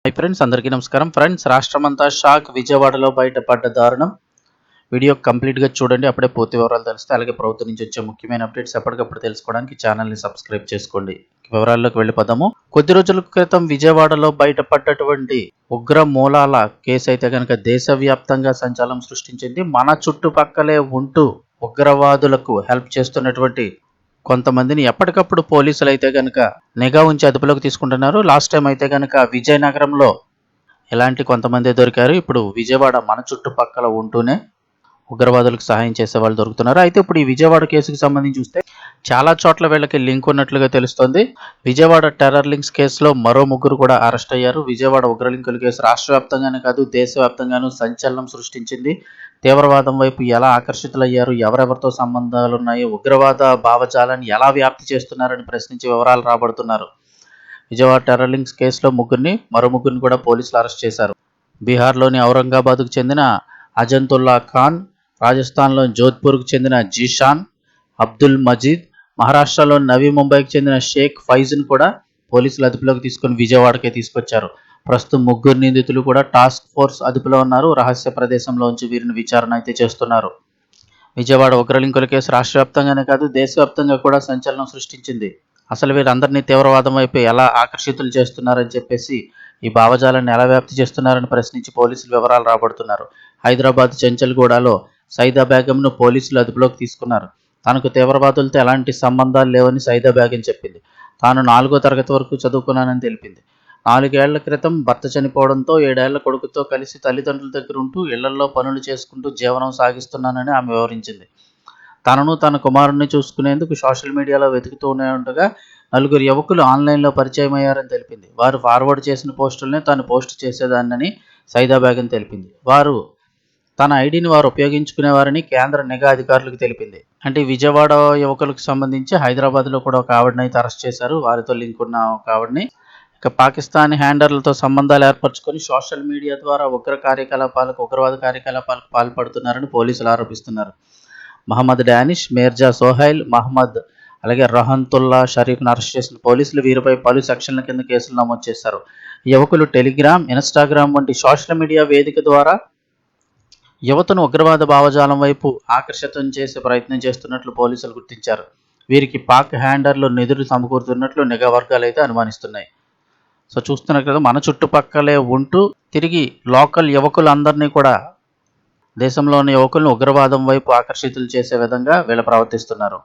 Hi friends, అందరికీ నమస్కారం. Friends, రాష్ట్రమంతా షాక్. విజయవాడలో బయటపడ్డ దారుణం. వీడియో కంప్లీట్గా చూడండి, అప్పుడే పూర్తి వివరాలు తెలుస్తాయి. అలాగే ప్రభుత్వం నుంచి వచ్చే ముఖ్యమైన అప్డేట్స్ ఎప్పటికప్పుడు తెలుసుకోవడానికి ఛానల్ని సబ్స్క్రైబ్ చేసుకోండి. వివరాల్లోకి వెళ్ళిపోదాము. కొద్ది రోజుల క్రితం విజయవాడలో బయటపడ్డటువంటి ఉగ్ర మూలాల కేసు అయితే కనుక దేశవ్యాప్తంగా సంచలనం సృష్టించింది. మన చుట్టుపక్కలే ఉంటూ ఉగ్రవాదులకు హెల్ప్ చేస్తున్నటువంటి కొంతమందిని ఎప్పటికప్పుడు పోలీసులు అయితే కనుక నిఘా ఉంచి అదుపులోకి తీసుకుంటున్నారు. లాస్ట్ టైం అయితే కనుక విజయనగరంలో ఇలాంటి కొంతమంది దొరికారు. ఇప్పుడు విజయవాడ మన చుట్టుపక్కల ఉంటూనే ఉగ్రవాదులకు సహాయం చేసే వాళ్ళు దొరుకుతున్నారు. అయితే ఇప్పుడు ఈ విజయవాడ కేసుకు సంబంధించి చూస్తే చాలా చోట్ల వీళ్ళకి లింక్ ఉన్నట్లుగా తెలుస్తోంది. విజయవాడ టెర్రర్ లింక్స్ కేసులో మరో ముగ్గురు కూడా అరెస్ట్ అయ్యారు. విజయవాడ ఉగ్రలింకుల కేసు రాష్ట్ర వ్యాప్తంగానే కాదు, దేశవ్యాప్తంగానూ సంచలనం సృష్టించింది. తీవ్రవాదం వైపు ఎలా ఆకర్షితులయ్యారు, ఎవరెవరితో సంబంధాలు ఉన్నాయి, ఉగ్రవాద భావజాలాన్ని ఎలా వ్యాప్తి చేస్తున్నారని ప్రశ్నించి వివరాలు రాబడుతున్నారు. విజయవాడ టెర్రర్ లింక్స్ కేసులో మరో ముగ్గురిని కూడా పోలీసులు అరెస్ట్ చేశారు. బీహార్లోని ఔరంగాబాద్కు చెందిన అజంతుల్లా ఖాన్, రాజస్థాన్లోని జోధ్పూర్కు చెందిన జీషాన్ అబ్దుల్ మజీద్, మహారాష్ట్రలోని నవీ ముంబైకి చెందిన షేక్ ఫైజ్ను కూడా పోలీసులు అదుపులోకి తీసుకుని విజయవాడకే తీసుకొచ్చారు. ప్రస్తుతం ముగ్గురు నిందితులు కూడా టాస్క్ ఫోర్స్ అదుపులో ఉన్నారు. రహస్య ప్రదేశంలోంచి వీరిని విచారణ అయితే చేస్తున్నారు. విజయవాడ ఉగ్రలింకుల కేసు రాష్ట్ర వ్యాప్తంగానే కాదు, దేశవ్యాప్తంగా కూడా సంచలనం సృష్టించింది. అసలు వీరందరినీ తీవ్రవాదం వైపు ఎలా ఆకర్షితులు చేస్తున్నారని చెప్పేసి, ఈ భావజాలాన్ని ఎలా వ్యాప్తి చేస్తున్నారని ప్రశ్నించి పోలీసులు వివరాలు రాబడుతున్నారు. హైదరాబాద్ చెంచల్గూడలో సైదా బేగంను పోలీసులు అదుపులోకి తీసుకున్నారు. తనకు తీవ్రవాదులతో ఎలాంటి సంబంధాలు లేవని సైదా బేగం చెప్పింది. తాను 4వ తరగతి వరకు చదువుకున్నానని తెలిపింది. 4 ఏళ్ల క్రితం భర్త చనిపోవడంతో 7 ఏళ్ల కొడుకుతో కలిసి తల్లిదండ్రుల దగ్గర ఉంటూ ఇళ్లల్లో పనులు చేసుకుంటూ జీవనం సాగిస్తున్నానని ఆమె వివరించింది. తనను తన కుమారుణ్ణి చూసుకునేందుకు సోషల్ మీడియాలో వెతుకుతూ ఉండగా 4 యువకులు ఆన్లైన్లో పరిచయం అయ్యారని తెలిపింది. వారు ఫార్వర్డ్ చేసిన పోస్టులనే తాను పోస్ట్ చేసేదాన్నని సైదా బేగం తెలిపింది. తన ఐడిని వారు ఉపయోగించుకునేవారని కేంద్ర నిఘా అధికారులకు తెలిపింది. అంటే విజయవాడ యువకులకు సంబంధించి హైదరాబాద్లో కూడా ఒక ఆవిడని అయితే అరెస్ట్ చేశారు. వారితో లింక్ ఉన్న ఒక ఆవిడని. ఇక పాకిస్తానీ హ్యాండర్లతో సంబంధాలు ఏర్పరచుకొని సోషల్ మీడియా ద్వారా ఉగ్రవాద కార్యకలాపాలకు పాల్పడుతున్నారని పోలీసులు ఆరోపిస్తున్నారు. మహమ్మద్ డానిష్, మీర్జా సోహైల్, మహమ్మద్ అలాగే రహంతుల్లా షరీఫ్ను అరెస్ట్ చేసిన పోలీసులు వీరిపై పలు సెక్షన్ల కింద కేసులు నమోదు చేశారు. యువకులు టెలిగ్రామ్, ఇన్స్టాగ్రామ్ వంటి సోషల్ మీడియా వేదిక ద్వారా యువతను ఉగ్రవాద భావజాలం వైపు ఆకర్షితం చేసే ప్రయత్నం చేస్తున్నట్లు పోలీసులు గుర్తించారు. వీరికి పాక్ హ్యాండర్లు నిధులు సమకూరుతున్నట్లు నిఘా వర్గాలు అయితే అనుమానిస్తున్నాయి. సో చూస్తున్నారు కదా, మన చుట్టుపక్కలే ఉంటూ తిరిగి లోకల్ యువకులందరినీ కూడా, దేశంలోని యువకులను ఉగ్రవాదం వైపు ఆకర్షితులు చేసే విధంగా వీళ్ళు ప్రవర్తిస్తున్నారు.